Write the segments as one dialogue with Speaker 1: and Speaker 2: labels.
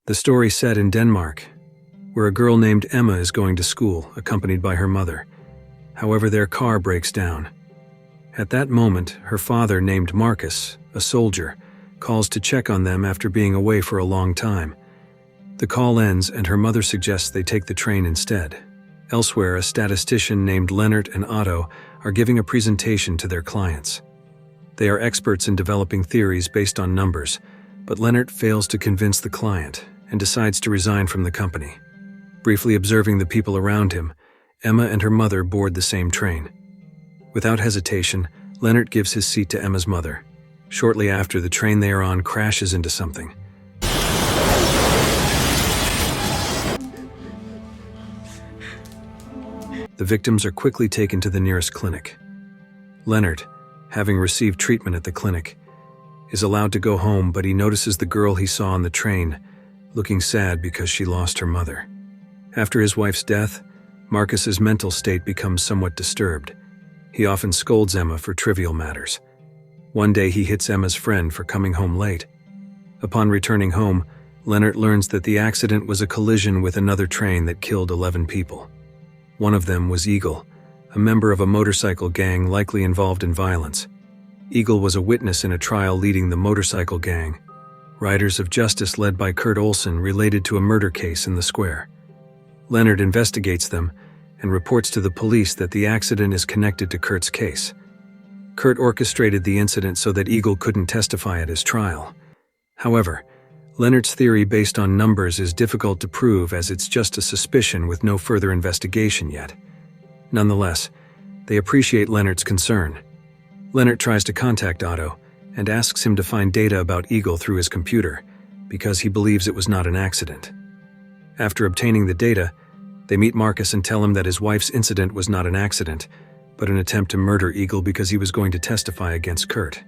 Speaker 1: The story set in Denmark, where a girl named Emma is going to school, accompanied by her mother. However, their car breaks down. At that moment, her father, named Marcus, a soldier, calls to check on them after being away for a long time. The call ends and her mother suggests they take the train instead. Elsewhere, a statistician named Leonard and Otto are giving a presentation to their clients. They are experts in developing theories based on numbers, but Leonard fails to convince the client and decides to resign from the company. Briefly observing the people around him, Emma and her mother board the same train. Without hesitation, Leonard gives his seat to Emma's mother. Shortly after, the train they are on crashes into something. The victims are quickly taken to the nearest clinic. Leonard, having received treatment at the clinic, is allowed to go home, but he notices the girl he saw on the train, looking sad because she lost her mother. After his wife's death, Marcus's mental state becomes somewhat disturbed. He often scolds Emma for trivial matters. One day he hits Emma's friend for coming home late. Upon returning home, Leonard learns that the accident was a collision with another train that killed 11 people. One of them was Eagle, a member of a motorcycle gang likely involved in violence. Eagle was a witness in a trial leading the motorcycle gang, Riders of Justice led by Kurt Olson, related to a murder case in the square. Leonard investigates them and reports to the police that the accident is connected to Kurt's case. Kurt orchestrated the incident so that Eagle couldn't testify at his trial. However, Leonard's theory based on numbers is difficult to prove, as it's just a suspicion with no further investigation yet. Nonetheless, they appreciate Leonard's concern. Leonard tries to contact Otto and asks him to find data about Eagle through his computer, because he believes it was not an accident. After obtaining the data, they meet Marcus and tell him that his wife's incident was not an accident, but an attempt to murder Eagle because he was going to testify against Kurt.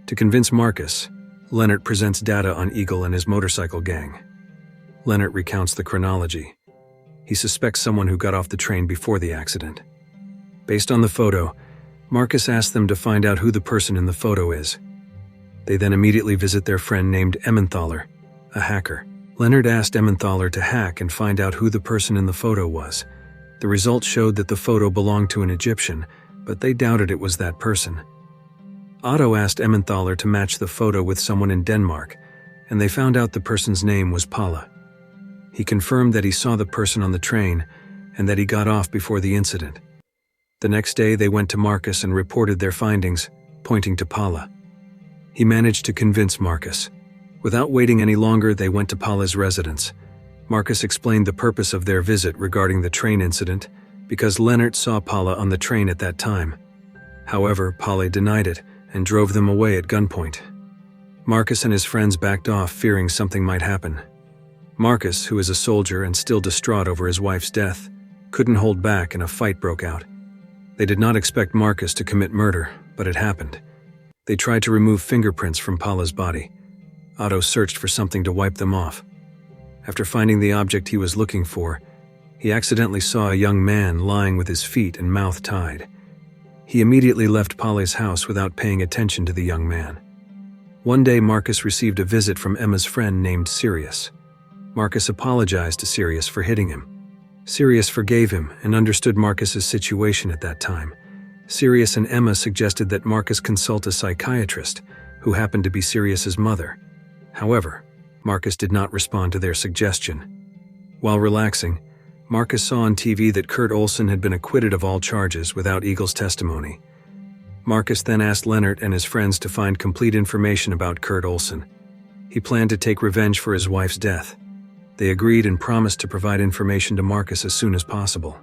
Speaker 1: To convince Marcus, Leonard presents data on Eagle and his motorcycle gang. Leonard recounts the chronology. He suspects someone who got off the train before the accident. Based on the photo, Marcus asks them to find out who the person in the photo is. They then immediately visit their friend named Emmenthaler, a hacker. Leonard asked Emmenthaler to hack and find out who the person in the photo was. The results showed that the photo belonged to an Egyptian, but they doubted it was that person. Otto asked Emmenthaler to match the photo with someone in Denmark, and they found out the person's name was Paula. He confirmed that he saw the person on the train and that he got off before the incident. The next day, they went to Marcus and reported their findings, pointing to Paula. He managed to convince Marcus. Without waiting any longer, they went to Paula's residence. Marcus explained the purpose of their visit regarding the train incident, because Leonard saw Paula on the train at that time. However, Paula denied it and drove them away at gunpoint. Marcus and his friends backed off, fearing something might happen. Marcus, who is a soldier and still distraught over his wife's death, couldn't hold back and a fight broke out. They did not expect Marcus to commit murder, but it happened. They tried to remove fingerprints from Paula's body. Otto searched for something to wipe them off. After finding the object he was looking for, he accidentally saw a young man lying with his feet and mouth tied. He immediately left Paula's house without paying attention to the young man. One day, Marcus received a visit from Emma's friend named Sirius. Marcus apologized to Sirius for hitting him. Sirius forgave him and understood Marcus's situation at that time. Sirius and Emma suggested that Marcus consult a psychiatrist, who happened to be Sirius's mother. However, Marcus did not respond to their suggestion. While relaxing, Marcus saw on TV that Kurt Olson had been acquitted of all charges without Eagle's testimony. Marcus then asked Leonard and his friends to find complete information about Kurt Olson. He planned to take revenge for his wife's death. They agreed and promised to provide information to Marcus as soon as possible.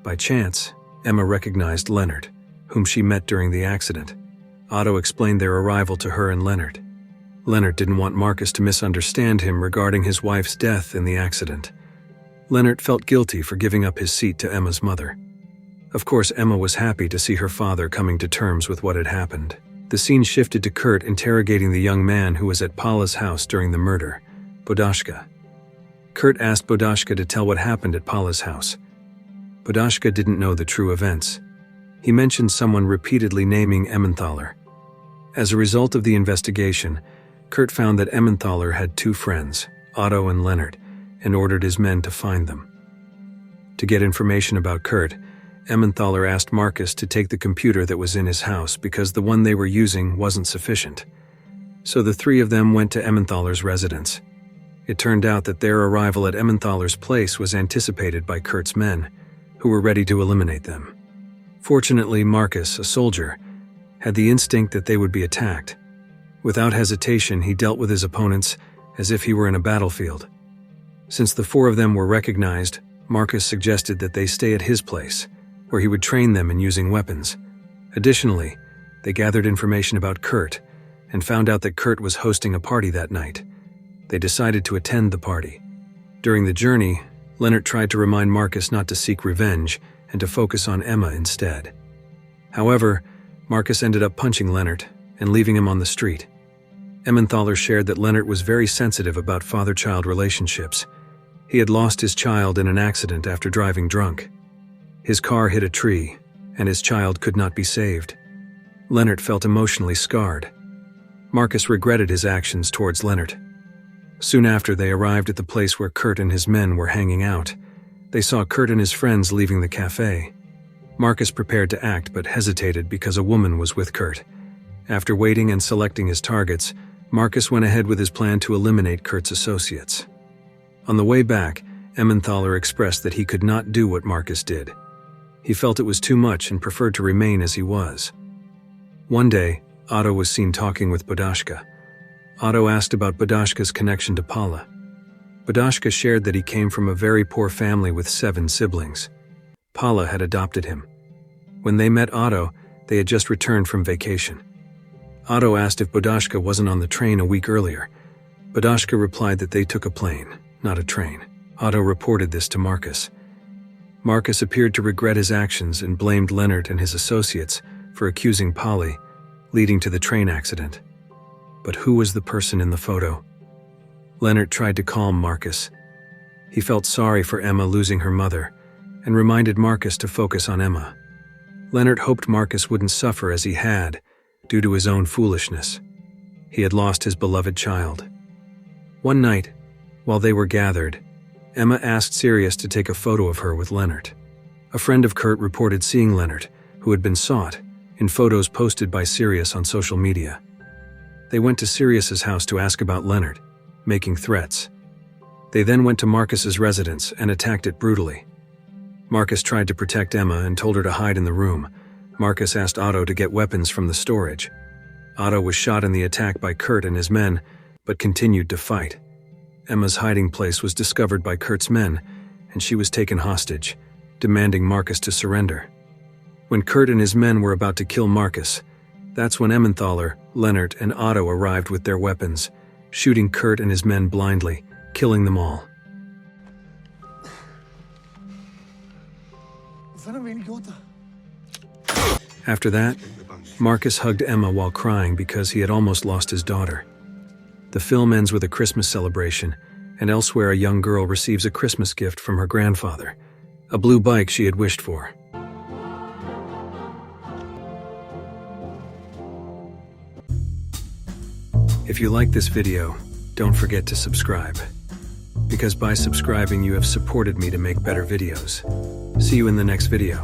Speaker 1: By chance, Emma recognized Leonard, whom she met during the accident. Otto explained their arrival to her and Leonard. Leonard didn't want Marcus to misunderstand him regarding his wife's death in the accident. Leonard felt guilty for giving up his seat to Emma's mother. Of course, Emma was happy to see her father coming to terms with what had happened. The scene shifted to Kurt interrogating the young man who was at Paula's house during the murder, Bodoshka. Kurt asked Bodoshka to tell what happened at Paula's house. Bodoshka didn't know the true events. He mentioned someone repeatedly naming Emmenthaler. As a result of the investigation, Kurt found that Emmenthaler had two friends, Otto and Leonard, and ordered his men to find them. To get information about Kurt, Emmenthaler asked Marcus to take the computer that was in his house because the one they were using wasn't sufficient. So the three of them went to Emmenthaler's residence. It turned out that their arrival at Emmenthaler's place was anticipated by Kurt's men, who were ready to eliminate them. Fortunately, Marcus, a soldier, had the instinct that they would be attacked. Without hesitation, he dealt with his opponents as if he were in a battlefield. Since the four of them were recognized, Marcus suggested that they stay at his place, where he would train them in using weapons. Additionally, they gathered information about Kurt and found out that Kurt was hosting a party that night. They decided to attend the party. During the journey, Leonard tried to remind Marcus not to seek revenge and to focus on Emma instead. However, Marcus ended up punching Leonard and leaving him on the street. Emmenthaler shared that Leonard was very sensitive about father-child relationships. He had lost his child in an accident after driving drunk. His car hit a tree, and his child could not be saved. Leonard felt emotionally scarred. Marcus regretted his actions towards Leonard. Soon after they arrived at the place where Kurt and his men were hanging out, they saw Kurt and his friends leaving the cafe. Marcus prepared to act but hesitated because a woman was with Kurt. After waiting and selecting his targets, Marcus went ahead with his plan to eliminate Kurt's associates. On the way back, Emmenthaler expressed that he could not do what Marcus did. He felt it was too much and preferred to remain as he was. One day, Otto was seen talking with Badashka. Otto asked about Badashka's connection to Paula. Badashka shared that he came from a very poor family with 7 siblings. Paula had adopted him. When they met Otto, they had just returned from vacation. Otto asked if Badashka wasn't on the train a week earlier. Badashka replied that they took a plane, not a train. Otto reported this to Marcus. Marcus appeared to regret his actions and blamed Leonard and his associates for accusing Polly, leading to the train accident. But who was the person in the photo? Leonard tried to calm Marcus. He felt sorry for Emma losing her mother and reminded Marcus to focus on Emma. Leonard hoped Marcus wouldn't suffer as he had due to his own foolishness. He had lost his beloved child. One night, while they were gathered, Emma asked Sirius to take a photo of her with Leonard. A friend of Kurt reported seeing Leonard, who had been sought, in photos posted by Sirius on social media. They went to Sirius's house to ask about Leonard, making threats. They then went to Marcus's residence and attacked it brutally. Marcus tried to protect Emma and told her to hide in the room. Marcus asked Otto to get weapons from the storage. Otto was shot in the attack by Kurt and his men, but continued to fight. Emma's hiding place was discovered by Kurt's men, and she was taken hostage, demanding Marcus to surrender. When Kurt and his men were about to kill Marcus, that's when Emmenthaler, Leonard, and Otto arrived with their weapons, shooting Kurt and his men blindly, killing them all. After that, Marcus hugged Emma while crying because he had almost lost his daughter. The film ends with a Christmas celebration, and elsewhere a young girl receives a Christmas gift from her grandfather, a blue bike she had wished for. If you like this video, don't forget to subscribe, because by subscribing you have supported me to make better videos. See you in the next video.